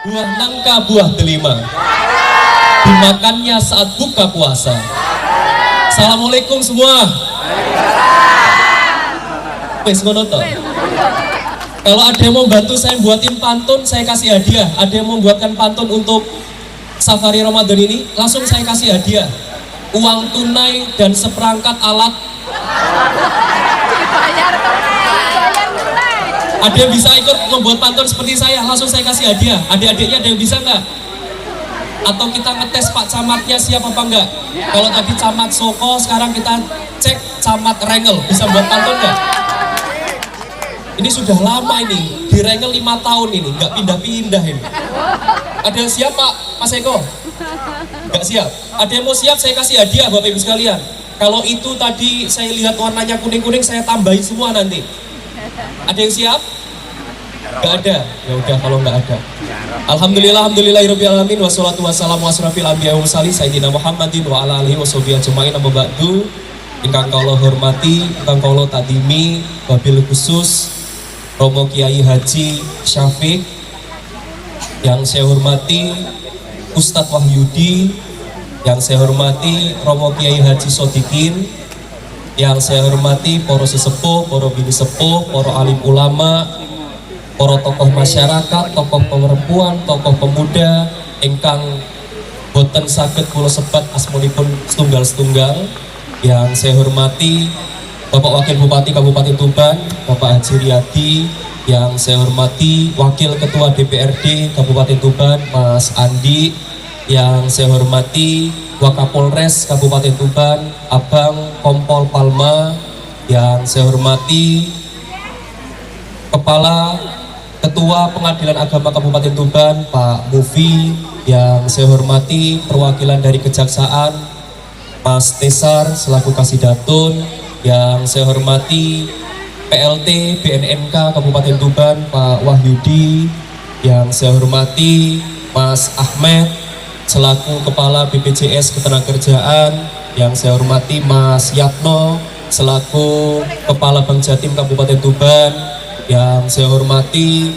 buah nangka, buah delima, dimakannya saat buka puasa. Assalamualaikum semua. Wes ngono toh. Kalau ada yang mau bantu saya buatin pantun, saya kasih hadiah. Ada yang mau buatkan pantun untuk safari Ramadan ini, langsung saya kasih hadiah. Uang tunai dan seperangkat alat. Ada yang bisa ikut membuat pantun seperti saya, langsung saya kasih hadiah. Adik-adiknya ada yang bisa nggak? Atau kita ngetes Pak Camatnya siapa apa enggak? Kalau tadi Camat Soko, sekarang kita cek Camat Rengel, bisa buat pantun nggak? Ini sudah lama ini, di Rengel 5 tahun ini, nggak pindah-pindah ini. Ada yang siap Pak, Mas Eko? Nggak siap? Ada yang mau siap, saya kasih hadiah Bapak Ibu sekalian. Kalau itu tadi saya lihat warnanya kuning-kuning, saya tambahin semua nanti. Ada yang siap? Nggak ada? Ya udah kalau nggak ada. Alhamdulillahirabbil alamin wassalatu wassalamu asrofil anbiya'i wal mursalin sayyidina Muhammadin wa ala alihi washabihi ajmain amma ba'du. Ingkang kula hormati, ingkang kula tadimi, wabil khusus Romo Kiai Haji Syafiq, yang saya hormati Ustadz Wahyudi, yang saya hormati Romo Kiai Haji Sodikin, yang saya hormati para sesepuh, para bini sepuh, para alim ulama, para tokoh masyarakat, tokoh perempuan, tokoh pemuda ingkang boten saged kula sebat asmanipun setunggal-setunggal. Yang saya hormati Bapak Wakil Bupati Kabupaten Tuban, Bapak Haji Riyadi. Yang saya hormati Wakil Ketua DPRD Kabupaten Tuban, Mas Andi. Yang saya hormati Wakapolres Kabupaten Tuban, Abang Kompol Palma. Yang saya hormati Kepala Ketua Pengadilan Agama Kabupaten Tuban, Pak Mufi. Yang saya hormati perwakilan dari Kejaksaan, Mas Tesar selaku Kasidatun. Yang saya hormati PLT BNNK Kabupaten Tuban, Pak Wahyudi. Yang saya hormati Mas Ahmed selaku Kepala BPJS Ketenagakerjaan. Yang saya hormati Mas Yatno selaku Kepala Bank Jatim Kabupaten Tuban. Yang saya hormati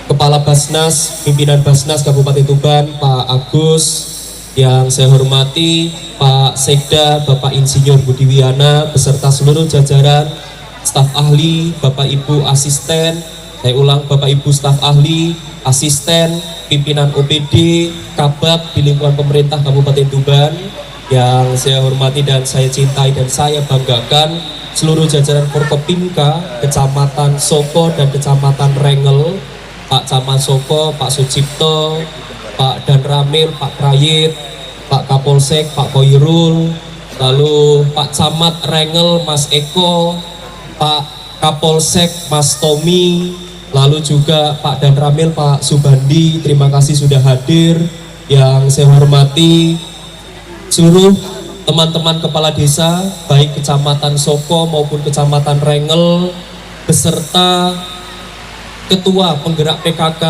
Kepala Basnas, Pimpinan Basnas Kabupaten Tuban, Pak Agus. Yang saya hormati Pak Sekda, Bapak Insinyur Budi Wiana beserta seluruh jajaran staf ahli, Bapak Ibu asisten, saya ulang Bapak Ibu staf ahli, asisten, pimpinan OPD, Kabak di lingkungan pemerintah Kabupaten Tuban. Yang saya hormati dan saya cintai dan saya banggakan seluruh jajaran Forkopimka Kecamatan Soko dan Kecamatan Rengel, Pak Camat Soko, Pak Sucipto, Pak Dan Ramil, Pak Prayit, Pak Kapolsek, Pak Koirul, lalu Pak Camat Rengel, Mas Eko, Pak Kapolsek, Mas Tommy, lalu juga Pak Dan Ramil, Pak Subandi, terima kasih sudah hadir. Yang saya hormati seluruh teman-teman kepala desa, baik Kecamatan Soko maupun Kecamatan Rengel, beserta Ketua Penggerak PKK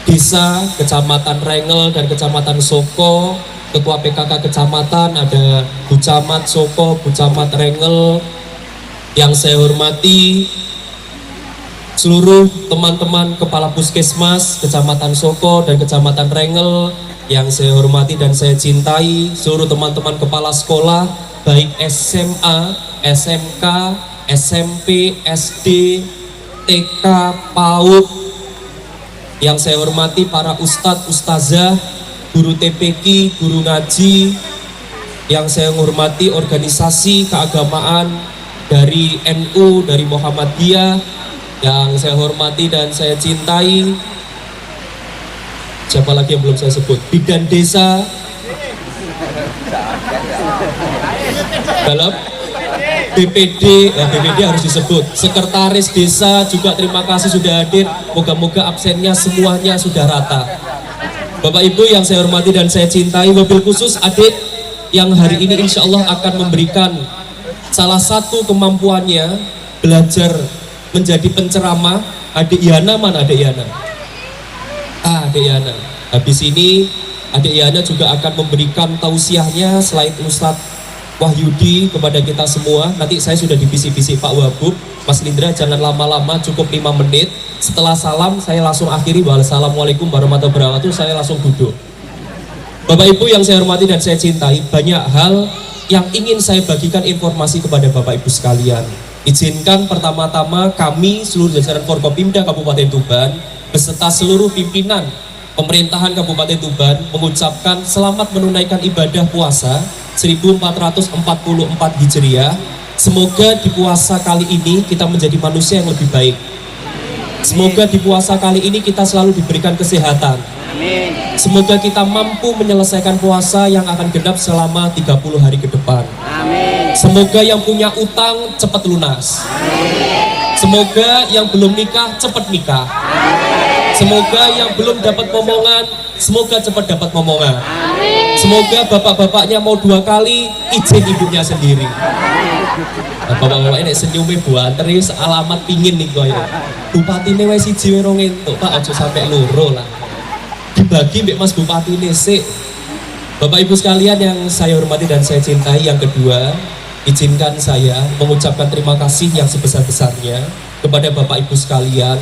Desa Kecamatan Rengel dan Kecamatan Soko, Ketua PKK Kecamatan, ada Bu Camat Soko, Bu Camat Rengel. Yang saya hormati seluruh teman-teman Kepala Puskesmas Kecamatan Soko dan Kecamatan Rengel. Yang saya hormati dan saya cintai seluruh teman-teman kepala sekolah, baik SMA, SMK, SMP, SD, TK, PAUD. Yang saya hormati para ustadz, ustazah, guru TPQ, guru ngaji. Yang saya hormati organisasi keagamaan dari NU, dari Muhammadiyah. Yang saya hormati dan saya cintai, siapa lagi yang belum saya sebut? Bidan desa dalam BPD, BPD harus disebut. Sekretaris desa juga terima kasih sudah hadir. Moga-moga absennya semuanya sudah rata. Bapak Ibu yang saya hormati dan saya cintai, wabil khusus adik yang hari ini insya Allah akan memberikan salah satu kemampuannya belajar menjadi penceramah. Adik Yana mana adik Yana? Adik Yana. Habis ini adik Yana juga akan memberikan tausiahnya selain Ustadz Wahyudi kepada kita semua. Nanti saya sudah dibisik-bisik Pak Wabub Mas Lindra jangan lama-lama, cukup 5 menit. Setelah salam saya langsung akhiri. Wassalamualaikum warahmatullahi wabarakatuh. Saya langsung duduk. Bapak Ibu yang saya hormati dan saya cintai, banyak hal yang ingin saya bagikan informasi kepada Bapak Ibu sekalian. Izinkan pertama-tama kami seluruh jajaran Forkopimda Kabupaten Tuban beserta seluruh pimpinan pemerintahan Kabupaten Tuban mengucapkan selamat menunaikan ibadah puasa 1444 Hijriah. Semoga di puasa kali ini kita menjadi manusia yang lebih baik. Semoga di puasa kali ini kita selalu diberikan kesehatan. Semoga kita mampu menyelesaikan puasa yang akan genap selama 30 hari ke depan. Semoga yang punya utang cepat lunas. Semoga yang belum nikah cepat nikah. Semoga yang belum dapat momongan, semoga cepat dapat momongan. Semoga bapak-bapaknya mau 2 kali, izin ibunya sendiri. Bapak-bapak ini senyumnya buat terus alamat pingin nih koyo. Bupati ini wes siji wero ngentuk, Pak, aja sampai loro lah. Dibagi mbek Mas Bupati ini sik. Bapak Ibu sekalian yang saya hormati dan saya cintai, yang kedua, izinkan saya mengucapkan terima kasih yang sebesar-besarnya kepada Bapak Ibu sekalian,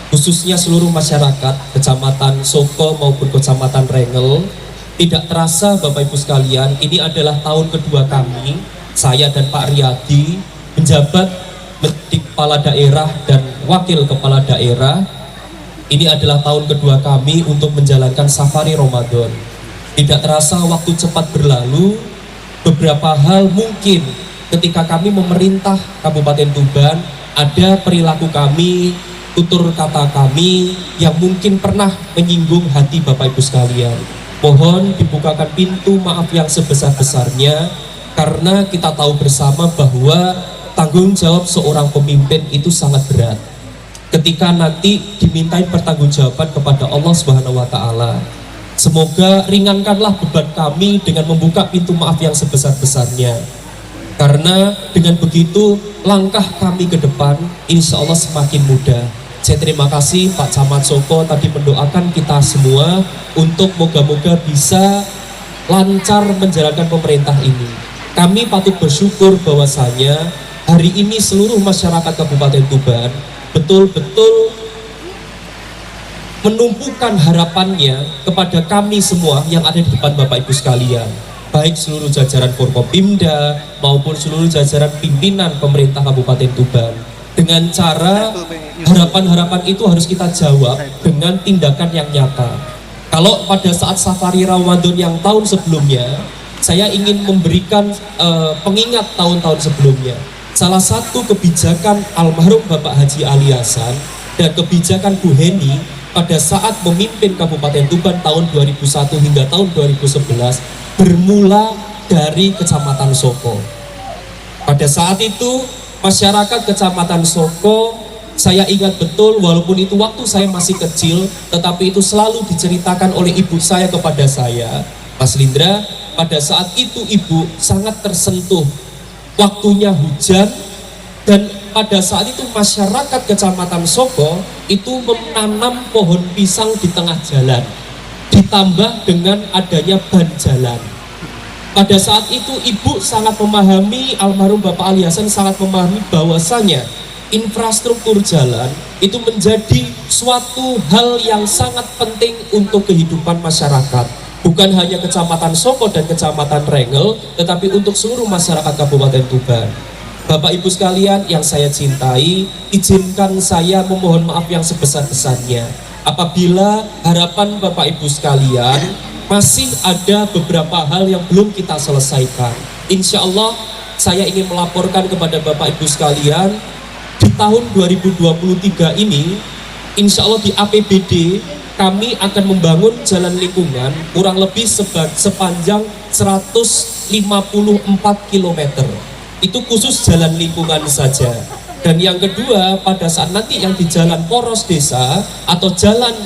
khususnya seluruh masyarakat Kecamatan Soko maupun Kecamatan Rengel. Tidak terasa Bapak Ibu sekalian, ini adalah tahun kedua kami, saya dan Pak Riyadi, menjabat menjadi kepala daerah dan wakil kepala daerah. Ini adalah tahun kedua kami untuk menjalankan safari Ramadan. Tidak terasa waktu cepat berlalu. Beberapa hal mungkin ketika kami memerintah Kabupaten Tuban, ada perilaku kami, tutur kata kami yang mungkin pernah menyinggung hati Bapak Ibu sekalian. Mohon dibukakan pintu maaf yang sebesar-besarnya, karena kita tahu bersama bahwa tanggung jawab seorang pemimpin itu sangat berat. Ketika nanti dimintai pertanggungjawaban kepada Allah Subhanahu wa Ta'ala, semoga ringankanlah beban kami dengan membuka pintu maaf yang sebesar-besarnya. Karena dengan begitu langkah kami ke depan insya Allah semakin mudah. Saya terima kasih Pak Camat Soko tadi mendoakan kita semua untuk moga-moga bisa lancar menjalankan pemerintah ini. Kami patut bersyukur bahwasanya hari ini seluruh masyarakat Kabupaten Tuban betul-betul menumpukan harapannya kepada kami semua yang ada di depan Bapak Ibu sekalian, baik seluruh jajaran Forkopimda maupun seluruh jajaran pimpinan pemerintah Kabupaten Tuban. Dengan cara harapan-harapan itu harus kita jawab dengan tindakan yang nyata. Kalau pada saat safari Ramadan yang tahun sebelumnya, saya ingin memberikan pengingat tahun-tahun sebelumnya. Salah satu kebijakan almarhum Bapak Haji Ali Hasan dan kebijakan Bu Heni pada saat memimpin Kabupaten Tuban tahun 2001 hingga tahun 2011 bermula dari Kecamatan Soko. Pada saat itu masyarakat Kecamatan Soko, saya ingat betul, walaupun itu waktu saya masih kecil, tetapi itu selalu diceritakan oleh ibu saya kepada saya, Mas Lindra, pada saat itu ibu sangat tersentuh. Waktunya hujan, dan pada saat itu masyarakat Kecamatan Soko itu menanam pohon pisang di tengah jalan, ditambah dengan adanya ban jalan. Pada saat itu ibu sangat memahami, almarhum Bapak Ali Hasan sangat memahami bahwasanya infrastruktur jalan itu menjadi suatu hal yang sangat penting untuk kehidupan masyarakat. Bukan hanya Kecamatan Soko dan Kecamatan Rengel, tetapi untuk seluruh masyarakat Kabupaten Tuban. Bapak Ibu sekalian yang saya cintai, izinkan saya memohon maaf yang sebesar-besarnya apabila harapan Bapak Ibu sekalian masih ada beberapa hal yang belum kita selesaikan. Insya Allah saya ingin melaporkan kepada Bapak Ibu sekalian, di tahun 2023 ini insya Allah di APBD kami akan membangun jalan lingkungan kurang lebih sepanjang 154 km. Itu khusus jalan lingkungan saja. Dan yang kedua, pada saat nanti yang di jalan poros desa atau jalan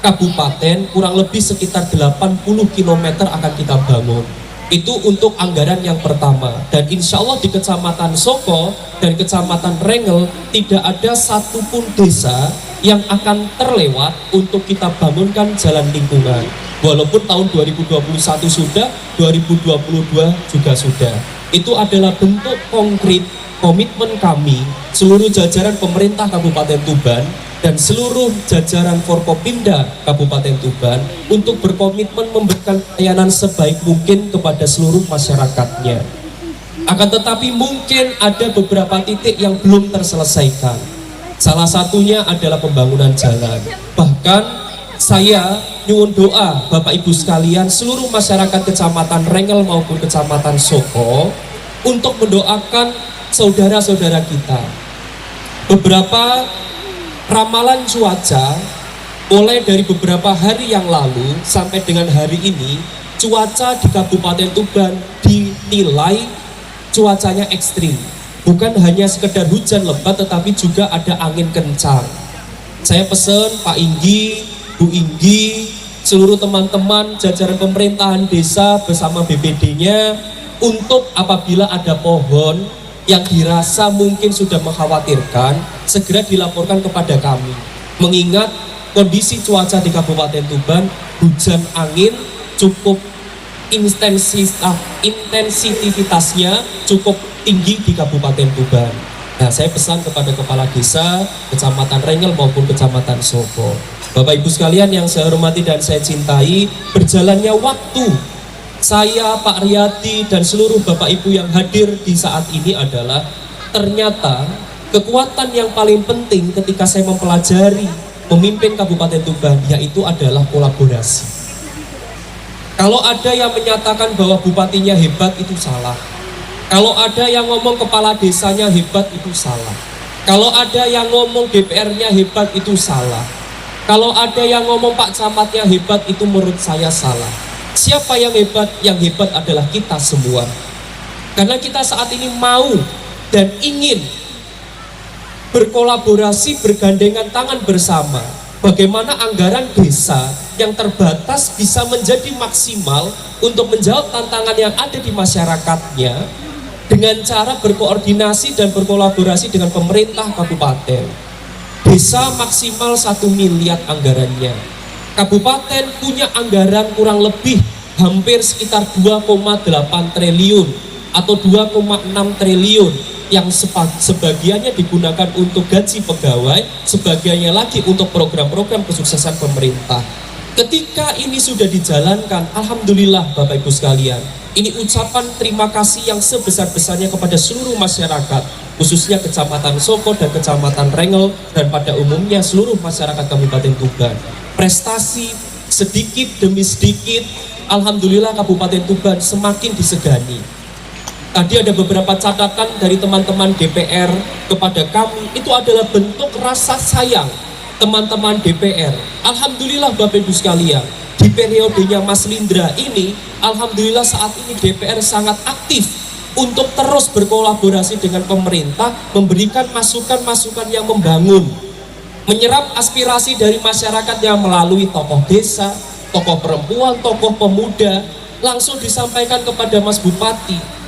kabupaten kurang lebih sekitar 80 km akan kita bangun. Itu untuk anggaran yang pertama. Dan insya Allah di Kecamatan Soko dan Kecamatan Rengel tidak ada satupun desa yang akan terlewat untuk kita bangunkan jalan lingkungan. Walaupun tahun 2021 sudah, 2022 juga sudah. Itu adalah bentuk konkret komitmen kami seluruh jajaran pemerintah Kabupaten Tuban dan seluruh jajaran Forkopimda Kabupaten Tuban untuk berkomitmen memberikan pelayanan sebaik mungkin kepada seluruh masyarakatnya. Akan tetapi mungkin ada beberapa titik yang belum terselesaikan. Salah satunya adalah pembangunan jalan. Bahkan saya nyuwun doa Bapak Ibu sekalian, seluruh masyarakat Kecamatan Rengel maupun Kecamatan Soko untuk mendoakan saudara-saudara kita. Beberapa ramalan cuaca mulai dari beberapa hari yang lalu sampai dengan hari ini, cuaca di Kabupaten Tuban dinilai cuacanya ekstrim. Bukan hanya sekedar hujan lebat, tetapi juga ada angin kencang. Saya pesen Pak Inggi, Bu Inggi, seluruh teman-teman jajaran pemerintahan desa bersama BPD-nya untuk apabila ada pohon yang dirasa mungkin sudah mengkhawatirkan, segera dilaporkan kepada kami. Mengingat kondisi cuaca di Kabupaten Tuban, hujan angin cukup intensitasnya cukup tinggi di Kabupaten Tuban. Nah, saya pesan kepada kepala desa Kecamatan Rengel maupun Kecamatan Soko. Bapak Ibu sekalian yang saya hormati dan saya cintai, berjalannya waktu, saya, Pak Riyadi, dan seluruh Bapak Ibu yang hadir di saat ini adalah ternyata kekuatan yang paling penting ketika saya mempelajari memimpin Kabupaten Tuban, yaitu adalah kolaborasi. Kalau ada yang menyatakan bahwa bupatinya hebat, itu salah. Kalau ada yang ngomong kepala desanya hebat, itu salah. Kalau ada yang ngomong DPR-nya hebat, itu salah. Kalau ada yang ngomong Pak Camatnya hebat, itu menurut saya salah. Siapa yang hebat? Yang hebat adalah kita semua. Karena kita saat ini mau dan ingin berkolaborasi, bergandengan tangan bersama. Bagaimana anggaran desa yang terbatas bisa menjadi maksimal untuk menjawab tantangan yang ada di masyarakatnya dengan cara berkoordinasi dan berkolaborasi dengan pemerintah kabupaten. Desa maksimal 1 miliar anggarannya. Kabupaten punya anggaran kurang lebih hampir sekitar 2,8 triliun atau 2,6 triliun yang sebagiannya digunakan untuk gaji pegawai, sebagiannya lagi untuk program-program kesuksesan pemerintah. Ketika ini sudah dijalankan, alhamdulillah Bapak Ibu sekalian, ini ucapan terima kasih yang sebesar-besarnya kepada seluruh masyarakat, khususnya Kecamatan Soko dan Kecamatan Rengel, dan pada umumnya seluruh masyarakat Kabupaten Tuban. Prestasi sedikit demi sedikit, alhamdulillah Kabupaten Tuban semakin disegani. Tadi ada beberapa catatan dari teman-teman DPR kepada kami, itu adalah bentuk rasa sayang teman-teman DPR. Alhamdulillah Bapak Ibu sekalian, di periodenya Mas Lindra ini, alhamdulillah saat ini DPR sangat aktif untuk terus berkolaborasi dengan pemerintah, memberikan masukan-masukan yang membangun, menyerap aspirasi dari masyarakat yang melalui tokoh desa, tokoh perempuan, tokoh pemuda, langsung disampaikan kepada Mas Bupati.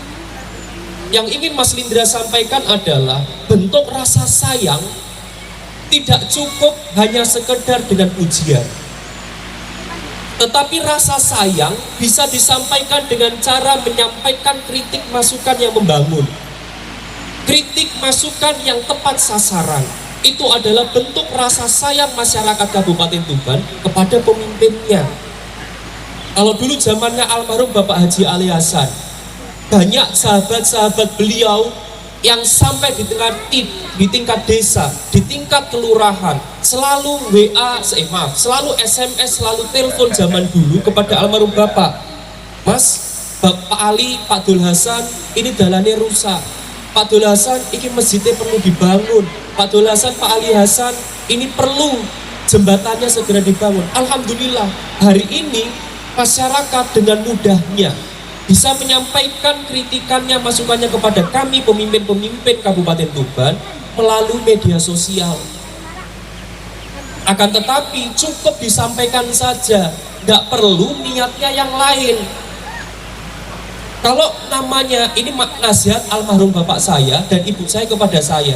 Yang ingin Mas Lindra sampaikan adalah bentuk rasa sayang tidak cukup hanya sekedar dengan pujian, tetapi rasa sayang bisa disampaikan dengan cara menyampaikan kritik masukan yang membangun, kritik masukan yang tepat sasaran. Itu adalah bentuk rasa sayang masyarakat Kabupaten Tuban kepada pemimpinnya. Kalau dulu zamannya almarhum Bapak Haji Ali Hasan, banyak sahabat-sahabat beliau yang sampai di tingkat desa, di tingkat kelurahan, selalu selalu SMS, selalu telepon zaman dulu kepada almarhum Bapak. Mas, Pak Ali, Pak Dul Hasan, ini dalannya rusak. Pak Dul Hasan, ini masjidnya perlu dibangun. Pak Dul Hasan, Pak Ali Hasan, ini perlu jembatannya segera dibangun. Alhamdulillah, hari ini masyarakat dengan mudahnya bisa menyampaikan kritikannya, masukannya kepada kami pemimpin-pemimpin Kabupaten Tuban melalui media sosial. Akan tetapi cukup disampaikan saja, tidak perlu niatnya yang lain. Kalau namanya ini nasihat almarhum bapak saya dan ibu saya kepada saya,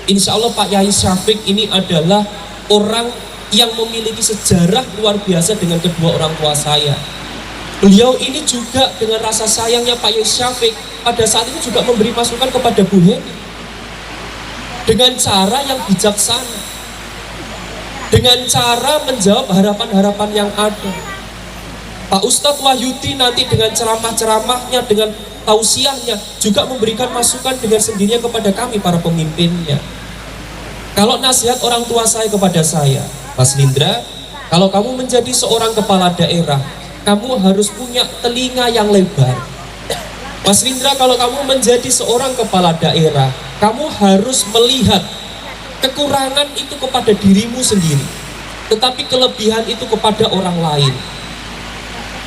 insya Allah Pak Yai Syafiq ini adalah orang yang memiliki sejarah luar biasa dengan kedua orang tua saya. Beliau ini juga dengan rasa sayangnya Pak Yai Syafiq pada saat itu juga memberi masukan kepada Bu Heni. dengan cara yang bijaksana, dengan cara menjawab harapan-harapan yang ada. Pak Ustadz Wahyudi nanti dengan ceramah-ceramahnya, dengan tausiahnya juga memberikan masukan dengan sendirinya kepada kami para pemimpinnya. Kalau nasihat orang tua saya kepada saya, Mas Lindra, kalau kamu menjadi seorang kepala daerah, kamu harus punya telinga yang lebar. Mas Lindra, kalau kamu menjadi seorang kepala daerah, kamu harus melihat kekurangan itu kepada dirimu sendiri, tetapi kelebihan itu kepada orang lain.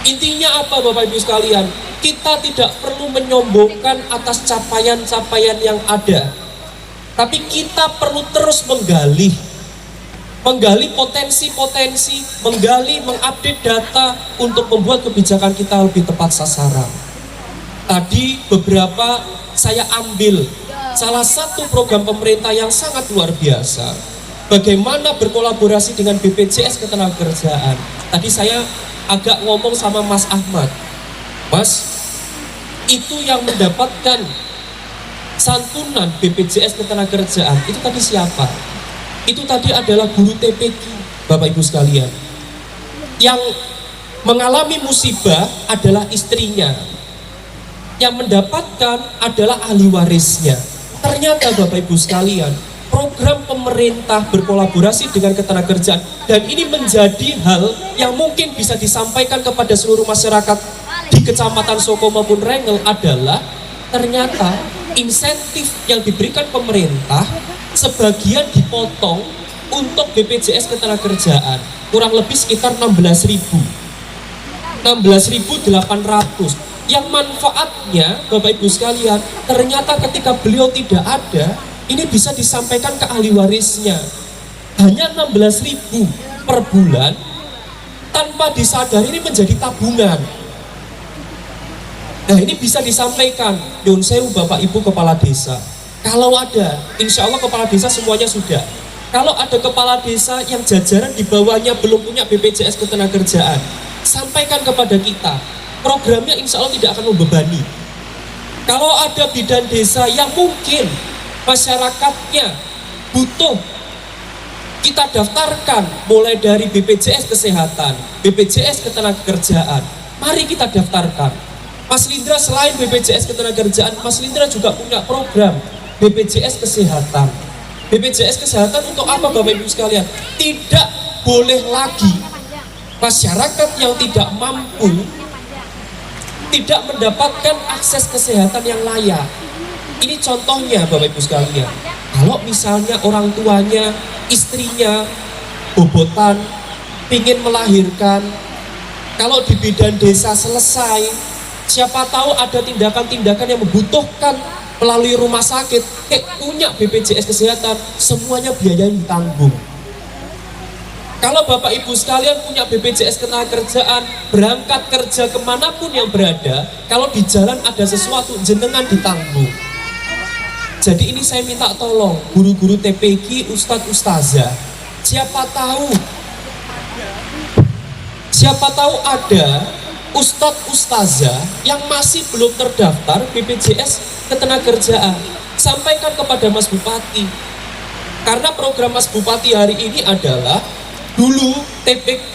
Intinya apa Bapak Ibu sekalian? Kita tidak perlu menyombongkan atas capaian-capaian yang ada, tapi kita perlu terus menggali potensi-potensi, mengupdate data untuk membuat kebijakan kita lebih tepat sasaran. Tadi beberapa saya ambil salah satu program pemerintah yang sangat luar biasa, bagaimana berkolaborasi dengan BPJS Ketenagakerjaan. Tadi saya agak ngomong sama Mas Ahmad, Mas, itu yang mendapatkan santunan BPJS Ketenagakerjaan itu tadi siapa? Itu tadi adalah guru TPQ, Bapak Ibu sekalian. Yang mengalami musibah adalah istrinya, yang mendapatkan adalah ahli warisnya. Ternyata Bapak Ibu sekalian, program pemerintah berkolaborasi dengan ketenagakerjaan, dan ini menjadi hal yang mungkin bisa disampaikan kepada seluruh masyarakat di Kecamatan Soko maupun Rengel adalah ternyata insentif yang diberikan pemerintah sebagian dipotong untuk BPJS Ketenagakerjaan, kurang lebih sekitar 16.800, yang manfaatnya Bapak Ibu sekalian ternyata ketika beliau tidak ada, ini bisa disampaikan ke ahli warisnya. Hanya 16.000 per bulan, tanpa disadari ini menjadi tabungan. Nah, ini bisa disampaikan, Yun Sewu Bapak Ibu Kepala Desa. Kalau ada, insya Allah Kepala Desa semuanya sudah. Kalau ada Kepala Desa yang jajaran di bawahnya belum punya BPJS Ketenagakerjaan, sampaikan kepada kita. Programnya insya Allah tidak akan membebani. Kalau ada bidan desa yang mungkin masyarakatnya butuh, kita daftarkan mulai dari BPJS Kesehatan, BPJS Ketenagakerjaan. Mari kita daftarkan. Mas Lindra selain BPJS Ketenagakerjaan, Mas Lindra juga punya program BPJS Kesehatan. BPJS Kesehatan untuk apa Bapak Ibu sekalian? Tidak boleh lagi masyarakat yang tidak mampu tidak mendapatkan akses kesehatan yang layak. Ini contohnya Bapak Ibu sekalian. Kalau misalnya orang tuanya, istrinya bobotan, ingin melahirkan, kalau di bidan desa selesai, siapa tahu ada tindakan-tindakan yang membutuhkan melalui rumah sakit, punya BPJS Kesehatan, semuanya biaya ditanggung. Kalau Bapak Ibu sekalian punya BPJS Ketenagakerjaan, berangkat kerja kemanapun yang berada, kalau di jalan ada sesuatu, jenengan ditanggung. Jadi ini saya minta tolong, guru-guru TPQ, Ustadz Ustazah, siapa tahu ada Ustadz Ustazah yang masih belum terdaftar BPJS Ketenagakerjaan, sampaikan kepada Mas Bupati. Karena program Mas Bupati hari ini adalah dulu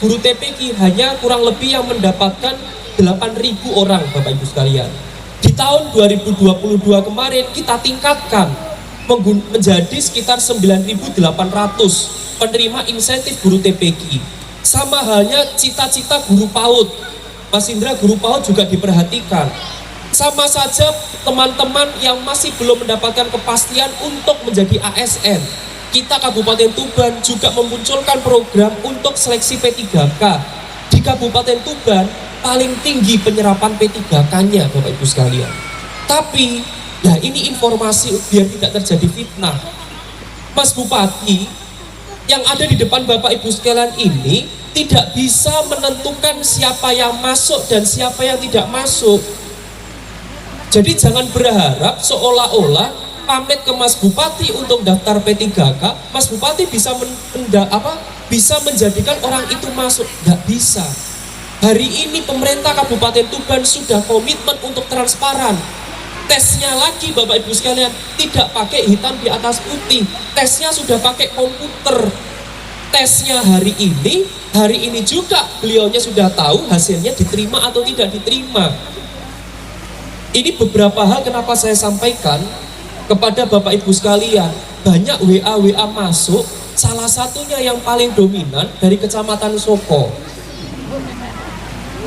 guru TPQ hanya kurang lebih yang mendapatkan 8.000 orang Bapak Ibu sekalian. Di tahun 2022 kemarin kita tingkatkan menjadi sekitar 9.800 penerima insentif guru TPQ. Sama halnya cita-cita guru PAUD. Mas Indra, guru PAUD juga diperhatikan. Sama saja teman-teman yang masih belum mendapatkan kepastian untuk menjadi ASN. Kita Kabupaten Tuban juga memunculkan program untuk seleksi P3K. Di Kabupaten Tuban paling tinggi penyerapan P3K-nya Bapak Ibu sekalian. Tapi ya ini informasi biar tidak terjadi fitnah. Mas Bupati yang ada di depan Bapak Ibu sekalian ini tidak bisa menentukan siapa yang masuk dan siapa yang tidak masuk. Jadi jangan berharap seolah-olah pamit ke Mas Bupati untuk daftar P3K, Mas Bupati bisa bisa menjadikan orang itu masuk. Nggak bisa. Hari ini pemerintah Kabupaten Tuban sudah komitmen untuk transparan. Tesnya lagi Bapak Ibu sekalian tidak pakai hitam di atas putih, tesnya sudah pakai komputer. Tesnya hari ini juga beliaunya sudah tahu hasilnya diterima atau tidak diterima. Ini beberapa hal kenapa saya sampaikan kepada Bapak Ibu sekalian. Banyak WA masuk, salah satunya yang paling dominan dari Kecamatan Soko.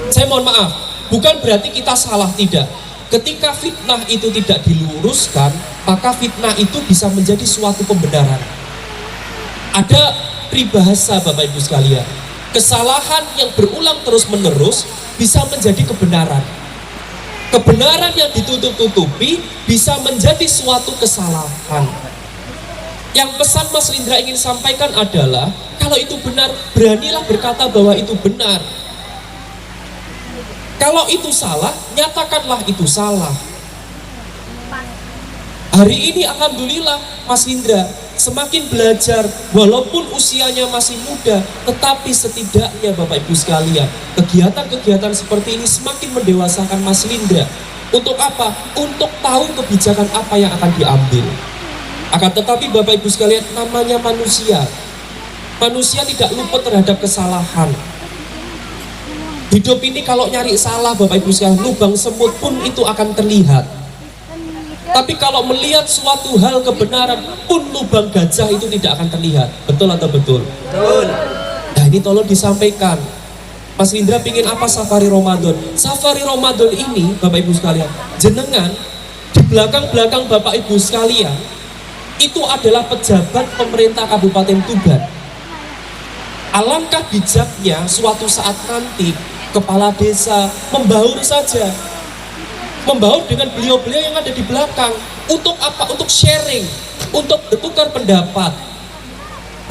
Saya mohon maaf, bukan berarti kita salah, tidak. Ketika fitnah itu tidak diluruskan, maka fitnah itu bisa menjadi suatu pembenaran. Ada peribahasa Bapak Ibu sekalian, kesalahan yang berulang terus menerus bisa menjadi kebenaran. Kebenaran yang ditutup-tutupi bisa menjadi suatu kesalahan. Yang pesan Mas Lindra ingin sampaikan adalah, kalau itu benar, beranilah berkata bahwa itu benar. Kalau itu salah, nyatakanlah itu salah. Hari ini alhamdulillah Mas Lindra semakin belajar, walaupun usianya masih muda, tetapi setidaknya Bapak Ibu sekalian, kegiatan-kegiatan seperti ini semakin mendewasakan Mas Lindra. Untuk apa? Untuk tahu kebijakan apa yang akan diambil. Akan tetapi Bapak Ibu sekalian, namanya manusia. Manusia tidak luput terhadap kesalahan. Hidup ini kalau nyari salah Bapak Ibu sekalian, lubang semut pun itu akan terlihat. Tapi kalau melihat suatu hal kebenaran pun, lubang gajah itu tidak akan terlihat. Betul atau betul? Betul. Nah ini tolong disampaikan. Mas Lindra pingin apa safari Ramadan? Safari Ramadan ini Bapak Ibu sekalian, jenengan di belakang Bapak Ibu sekalian itu adalah pejabat pemerintah Kabupaten Tuban. Alangkah bijaknya suatu saat nanti kepala desa membaur saja, membaur dengan beliau-beliau yang ada di belakang. Untuk apa? Untuk sharing, untuk bertukar pendapat.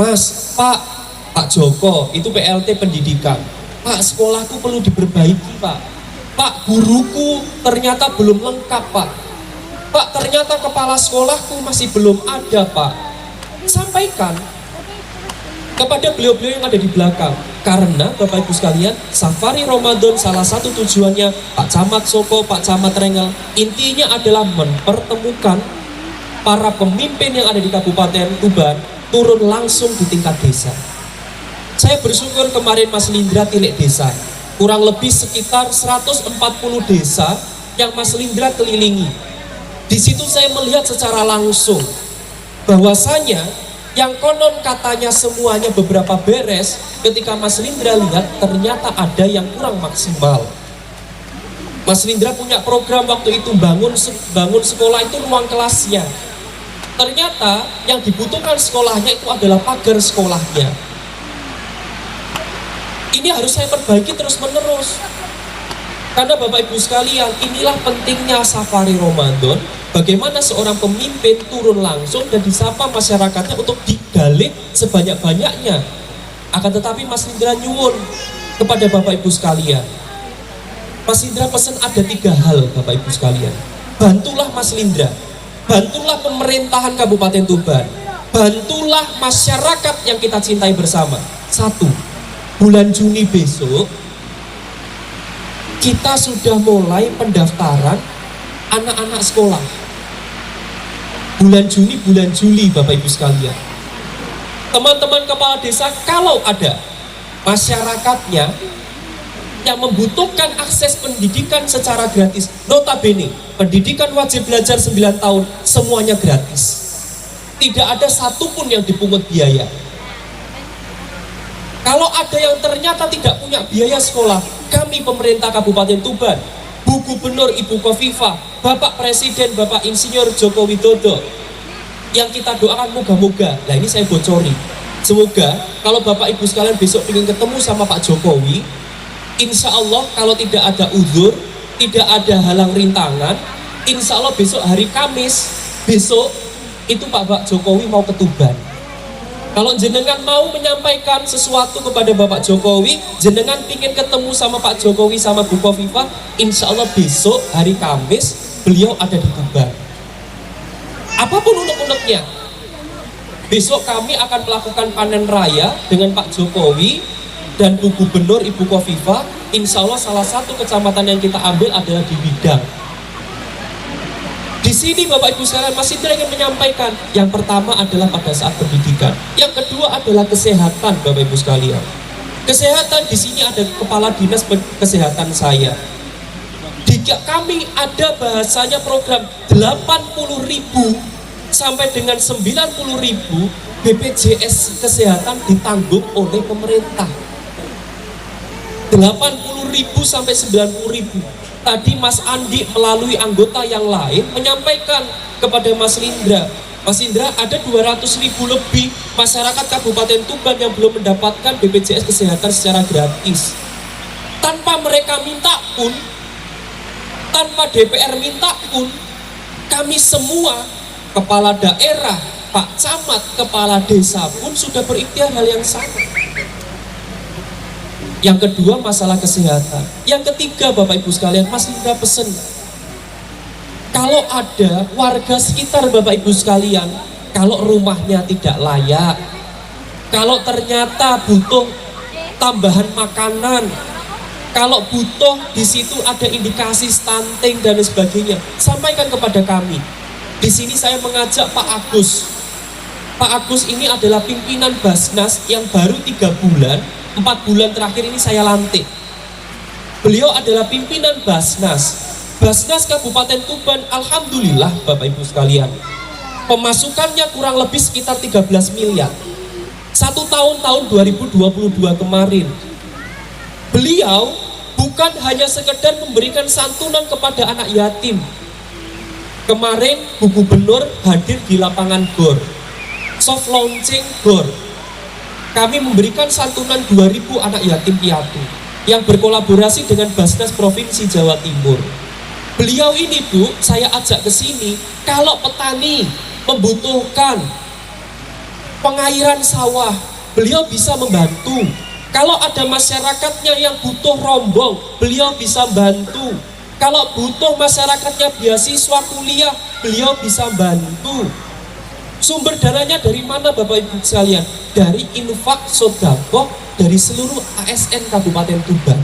Mas, Pak Joko itu PLT pendidikan. Pak, sekolahku perlu diperbaiki, Pak. Pak, guruku ternyata belum lengkap, Pak. Pak, ternyata kepala sekolahku masih belum ada, Pak. Sampaikan kepada beliau-beliau yang ada di belakang. Karena Bapak Ibu sekalian, safari Ramadan salah satu tujuannya Pak Camat Soko, Pak Camat Rengel, intinya adalah mempertemukan para pemimpin yang ada di Kabupaten Tuban turun langsung di tingkat desa. Saya bersyukur kemarin Mas Lindra tilik desa, kurang lebih sekitar 140 desa yang Mas Lindra kelilingi. Di situ saya melihat secara langsung bahwasanya yang konon katanya semuanya beberapa beres, ketika Mas Lindra lihat ternyata ada yang kurang maksimal. Mas Lindra punya program waktu itu bangun sekolah itu ruang kelasnya. Ternyata yang dibutuhkan sekolahnya itu adalah pagar sekolahnya. Ini harus saya perbaiki terus menerus. Karena Bapak Ibu sekalian, inilah pentingnya safari Ramadan. Bagaimana seorang pemimpin turun langsung dan disapa masyarakatnya untuk digali sebanyak-banyaknya. Akan tetapi Mas Lindra nyuwun kepada Bapak Ibu sekalian. Mas Lindra pesan ada 3 hal Bapak Ibu sekalian. Bantulah Mas Lindra, bantulah pemerintahan Kabupaten Tuban, bantulah masyarakat yang kita cintai bersama. 1, bulan Juni besok kita sudah mulai pendaftaran anak-anak sekolah. Bulan Juni, bulan Juli Bapak Ibu sekalian. Teman-teman kepala desa, kalau ada masyarakatnya yang membutuhkan akses pendidikan secara gratis, notabene pendidikan wajib belajar 9 tahun semuanya gratis. Tidak ada satupun yang dipungut biaya. Kalau ada yang ternyata tidak punya biaya sekolah, kami pemerintah Kabupaten Tuban, Bu Gubernur Ibu Khofifah, Bapak Presiden Bapak Insinyur Joko Widodo, yang kita doakan moga-moga. Nah ini saya bocori, semoga kalau Bapak Ibu sekalian besok ingin ketemu sama Pak Jokowi, insya Allah kalau tidak ada uzur, tidak ada halang rintangan, insya Allah besok hari Kamis, besok itu Pak Jokowi mau ke Tuban. Kalau jenengan mau menyampaikan sesuatu kepada Bapak Jokowi, jenengan ingin ketemu sama Pak Jokowi sama Bu Khofifah, insya Allah besok hari Kamis beliau ada di Tuban. Apapun unek-uneknya, besok kami akan melakukan panen raya dengan Pak Jokowi dan Bu Gubernur Ibu Khofifah. Insya Allah salah satu kecamatan yang kita ambil adalah di Widang. sini Bapak Ibu sekalian, Mas Indra ingin menyampaikan, yang pertama adalah pada saat pendidikan, yang kedua adalah kesehatan Bapak Ibu sekalian. Kesehatan di sini ada kepala dinas kesehatan saya. Kami ada bahasanya program 80.000 sampai dengan 90.000 BPJS kesehatan ditanggung oleh pemerintah. 80.000 sampai 90.000. Tadi Mas Andi melalui anggota yang lain menyampaikan kepada Mas Lindra, Mas Indra, ada 200.000 lebih masyarakat Kabupaten Tuban yang belum mendapatkan BPJS kesehatan secara gratis. Tanpa mereka minta pun, tanpa DPR minta pun, kami semua, kepala daerah, Pak Camat, kepala desa pun sudah berikhtiar hal yang sama. Yang kedua masalah kesehatan. Yang ketiga Bapak Ibu sekalian, Mas Indra pesen, kalau ada warga sekitar Bapak Ibu sekalian, kalau rumahnya tidak layak, kalau ternyata butuh tambahan makanan, kalau butuh di situ ada indikasi stunting dan sebagainya, sampaikan kepada kami. Di sini saya mengajak Pak Agus. Pak Agus ini adalah pimpinan Basnas yang baru 3 bulan, 4 bulan terakhir ini saya lantik. Beliau adalah pimpinan Basnas. Basnas Kabupaten Tuban, alhamdulillah Bapak Ibu sekalian, pemasukannya kurang lebih sekitar 13 miliar. Satu tahun 2022 kemarin. Beliau bukan hanya sekedar memberikan santunan kepada anak yatim. Kemarin Bu Gubernur hadir di lapangan GOR, soft launching GOR. Kami memberikan santunan 2.000 anak yatim piatu yang berkolaborasi dengan Basnas Provinsi Jawa Timur. Beliau ini Bu, saya ajak ke sini, kalau petani membutuhkan pengairan sawah, beliau bisa membantu. Kalau ada masyarakatnya yang butuh rombong, beliau bisa bantu. Kalau butuh masyarakatnya beasiswa kuliah, beliau bisa bantu. Sumber dananya dari mana Bapak Ibu sekalian? Dari infak sodaqoh dari seluruh ASN Kabupaten Tuban.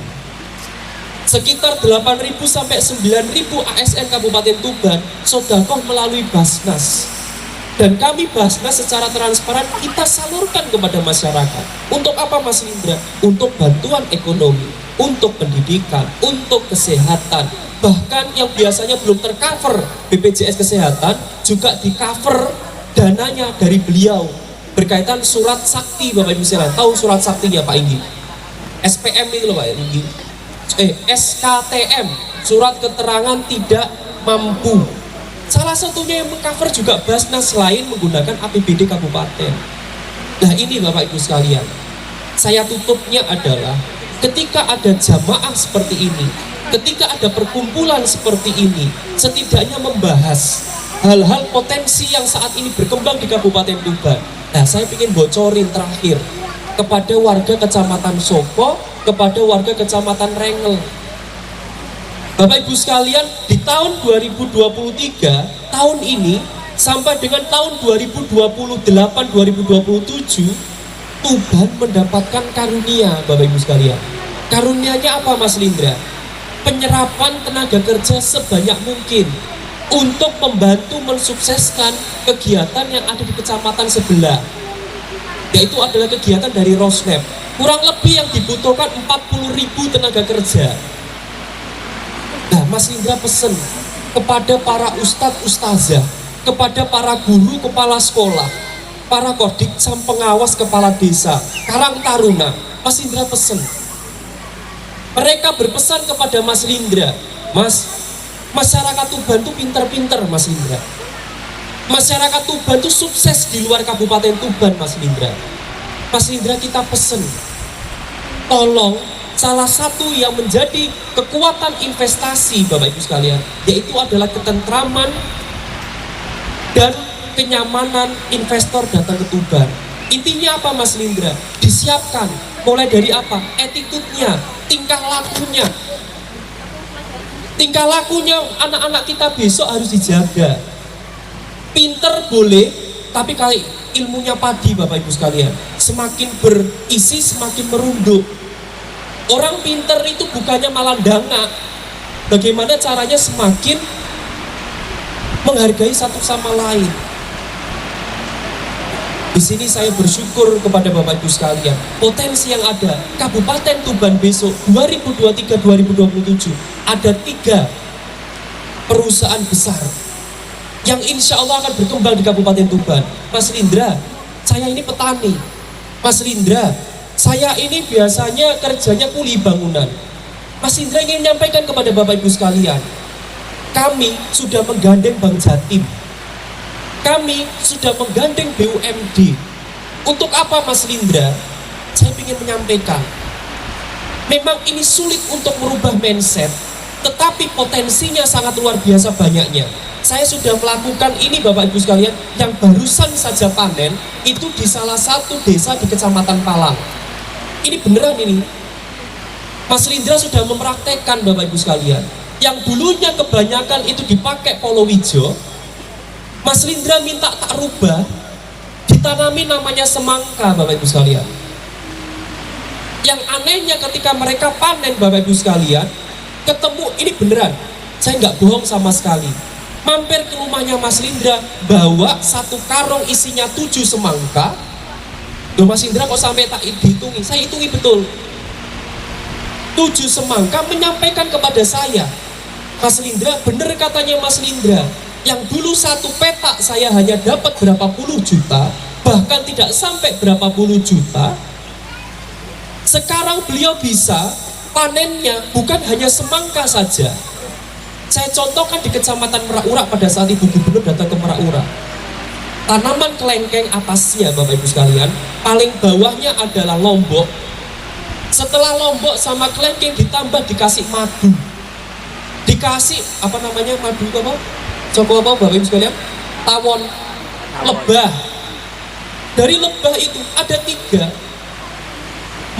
Sekitar 8.000 sampai 9.000 ASN Kabupaten Tuban sodaqoh melalui Basnas. Dan kami Basnas secara transparan kita salurkan kepada masyarakat. Untuk apa Mas Lindra? Untuk bantuan ekonomi, untuk pendidikan, untuk kesehatan. Bahkan yang biasanya belum tercover BPJS Kesehatan juga di cover dananya dari beliau. Berkaitan surat sakti Bapak Ibu sekalian. Tahu surat sakti ya Pak Inggi? SPM itu loh Pak Inggi. SKTM, surat keterangan tidak mampu. Salah satunya yang mengcover juga Basnas lain menggunakan APBD kabupaten. Nah ini Bapak Ibu sekalian, saya tutupnya adalah ketika ada jamaah seperti ini, ketika ada perkumpulan seperti ini, setidaknya membahas hal-hal potensi yang saat ini berkembang di Kabupaten Tuban. Nah saya ingin bocorin terakhir kepada warga Kecamatan Soko, kepada warga Kecamatan Rengel. Bapak Ibu sekalian, di tahun 2023, tahun ini sampai dengan tahun 2028-2027, Tuban mendapatkan karunia Bapak Ibu sekalian. Karunianya apa Mas Lindra? Penyerapan tenaga kerja sebanyak mungkin untuk membantu mensukseskan kegiatan yang ada di kecamatan sebelah, yaitu adalah kegiatan dari Rosnep. Kurang lebih yang dibutuhkan 40.000 tenaga kerja. Nah, Mas Indra pesen kepada para ustadz ustazah, kepada para guru kepala sekolah, para kodik sam pengawas kepala desa, Karang Taruna, Mas Indra pesen. Mereka berpesan kepada Mas Lindra, Mas, masyarakat Tuban tuh pinter-pinter Mas Lindra. Masyarakat Tuban tuh sukses di luar Kabupaten Tuban Mas Lindra. Mas Lindra kita pesen, tolong salah satu yang menjadi kekuatan investasi Bapak Ibu sekalian, yaitu adalah ketentraman dan kenyamanan investor datang ke Tuban. Intinya apa Mas Lindra? Disiapkan, mulai dari apa? Attitude-nya, tingkah lakunya. Tingkah lakunya anak-anak kita besok harus dijaga. Pinter boleh, tapi kalau ilmunya padi Bapak Ibu sekalian, semakin berisi semakin merunduk. Orang pinter itu bukannya malah dangak. Bagaimana caranya semakin menghargai satu sama lain. Di sini saya bersyukur kepada Bapak Ibu sekalian, potensi yang ada Kabupaten Tuban besok 2023-2027 ada 3 perusahaan besar yang insya Allah akan berkembang di Kabupaten Tuban. Mas Lindra, saya ini petani. Mas Lindra, saya ini biasanya kerjanya kuli bangunan. Mas Lindra ingin menyampaikan kepada Bapak Ibu sekalian, kami sudah menggandeng Bank Jatim, kami sudah menggandeng BUMD. Untuk apa Mas Lindra? Saya ingin menyampaikan, memang ini sulit untuk merubah mindset, tetapi potensinya sangat luar biasa banyaknya. Saya sudah melakukan ini Bapak Ibu sekalian, yang barusan saja panen itu di salah satu desa di Kecamatan Palang. Ini beneran ini. Mas Lindra sudah mempraktekkan Bapak Ibu sekalian. Yang dulunya kebanyakan itu dipakai Polowijo, Mas Lindra minta tak rubah, ditanami namanya semangka Bapak Ibu sekalian. Yang anehnya ketika mereka panen Bapak Ibu sekalian, ketemu ini beneran, saya nggak bohong sama sekali. Mampir ke rumahnya Mas Lindra, bawa 1 karung isinya 7 semangka. Loh Mas Lindra kok sampai tak dihitungi? Saya hitungi betul. 7 semangka menyampaikan kepada saya, Mas Lindra, bener katanya Mas Lindra, yang dulu 1 petak saya hanya dapat berapa puluh juta, bahkan tidak sampai berapa puluh juta. Sekarang beliau bisa panennya bukan hanya semangka saja. Saya contohkan di Kecamatan Merak Urak pada saat Ibu Gubernur datang ke Merak Urak. Tanaman kelengkeng atasnya Bapak Ibu sekalian, paling bawahnya adalah lombok. Setelah lombok sama kelengkeng ditambah dikasih madu. Dikasih apa namanya madu apa? Coba apa Bapak Ibu sekalian? Tawon, lebah. Dari lebah itu ada 3.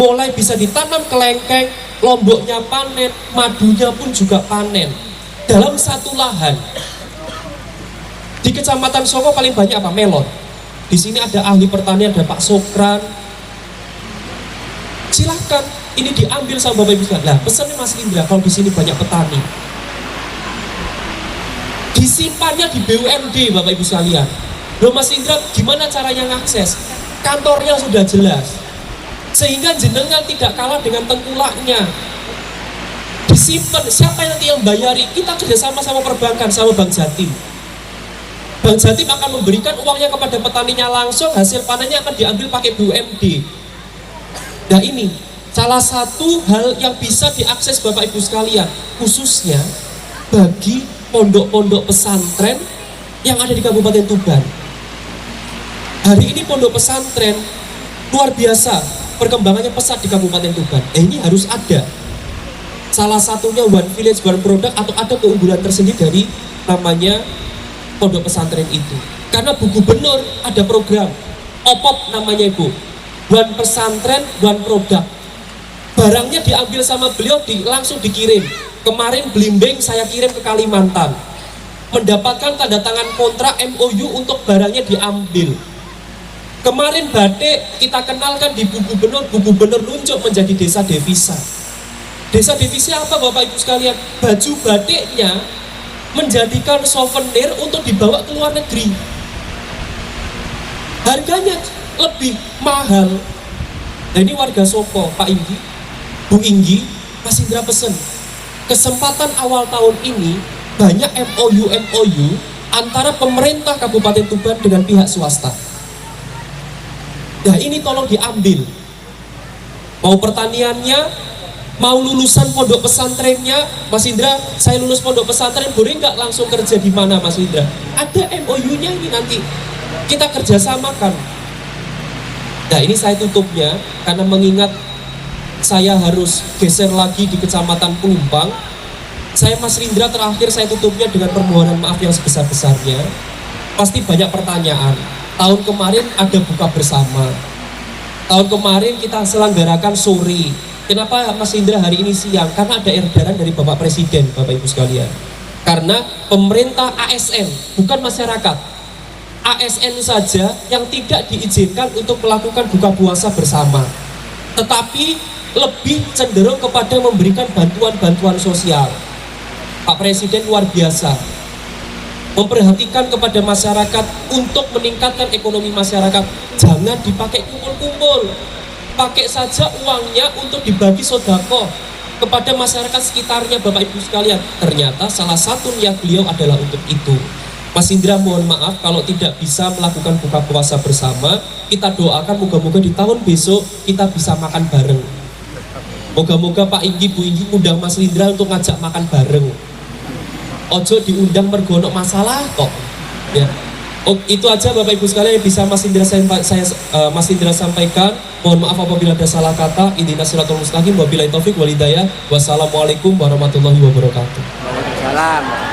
Mulai bisa ditanam kelengkeng, lomboknya panen, madunya pun juga panen. Dalam satu lahan. Di Kecamatan Songo paling banyak apa? Melon. Di sini ada ahli pertanian, ada Pak Sokran. Silahkan, ini diambil sama Bapak Ibu sekalian. Lah, pesannya Mas Lindra, kalau di sini banyak petani, disimpannya di BUMD Bapak Ibu sekalian. Loh Mas Lindra, gimana caranya ngakses? Kantornya sudah jelas, sehingga jenengan tidak kalah dengan tengkulaknya. Disimpan, siapa nanti yang bayari? Kita kerjasama sama perbankan, sama Bank Jatim. Bank Jatim akan memberikan uangnya kepada petaninya langsung, hasil panennya akan diambil pakai BUMD. Nah ini salah satu hal yang bisa diakses Bapak Ibu sekalian, khususnya bagi pondok-pondok pesantren yang ada di Kabupaten Tuban. Hari ini pondok pesantren luar biasa, perkembangannya pesat di Kabupaten Tuban. Ini harus ada. Salah satunya One Village One Product, atau ada keunggulan tersendiri dari namanya pondok pesantren itu. Karena Bu Gubernur ada program OPOP namanya Ibu, One Pesantren One Product. Barangnya diambil sama beliau, langsung dikirim. Kemarin blimbing saya kirim ke Kalimantan, mendapatkan tanda tangan kontrak MOU untuk barangnya diambil. Kemarin batik kita kenalkan di Bu Gubernur nunjuk menjadi desa devisa. Desa devisa apa Bapak Ibu sekalian? Baju batiknya menjadikan souvenir untuk dibawa ke luar negeri. Harganya lebih mahal. Nah ini warga Sopo, Pak Inggi, Bu Inggi, Mas Indra pesen. Kesempatan awal tahun ini banyak MOU antara pemerintah Kabupaten Tuban dengan pihak swasta. Nah ini tolong diambil. Mau pertaniannya, mau lulusan pondok pesantrennya, Mas Indra, saya lulus pondok pesantren, boleh nggak langsung kerja di mana Mas Indra? Ada MOU-nya ini nanti kita kerjasamakan. Nah ini saya tutupnya karena mengingat saya harus geser lagi di Kecamatan Pelumpang. Saya Mas Indra terakhir saya tutupnya dengan permohonan maaf yang sebesar-besarnya. Pasti banyak pertanyaan. Tahun kemarin ada buka bersama. Tahun kemarin kita selenggarakan sore. Kenapa Mas Indra hari ini siang? Karena ada edaran dari Bapak Presiden, Bapak Ibu sekalian. Karena pemerintah ASN, bukan masyarakat. ASN saja yang tidak diizinkan untuk melakukan buka puasa bersama. Tetapi lebih cenderung kepada memberikan bantuan-bantuan sosial. Pak Presiden luar biasa. memperhatikan kepada masyarakat untuk meningkatkan ekonomi masyarakat. Jangan dipakai kumpul-kumpul, pakai saja uangnya untuk dibagi sodako kepada masyarakat sekitarnya, Bapak Ibu sekalian. Ternyata salah satu niat beliau adalah untuk itu. Mas Indra, mohon maaf kalau tidak bisa melakukan buka puasa bersama. Kita doakan moga-moga di tahun besok kita bisa makan bareng. Moga-moga Pak Inggi, Bu Inggi undang Mas Indra untuk ngajak makan bareng. Ojo diundang mergonok masalah kok. Ya. Oh, itu aja Bapak Ibu sekalian yang bisa Mas Indra Mas Indra sampaikan. Mohon maaf apabila ada salah kata. Ihdinas siratal mustaqim, wabillahi taufik wal hidayah. Wassalamualaikum warahmatullahi wabarakatuh. Waalaikumsalam.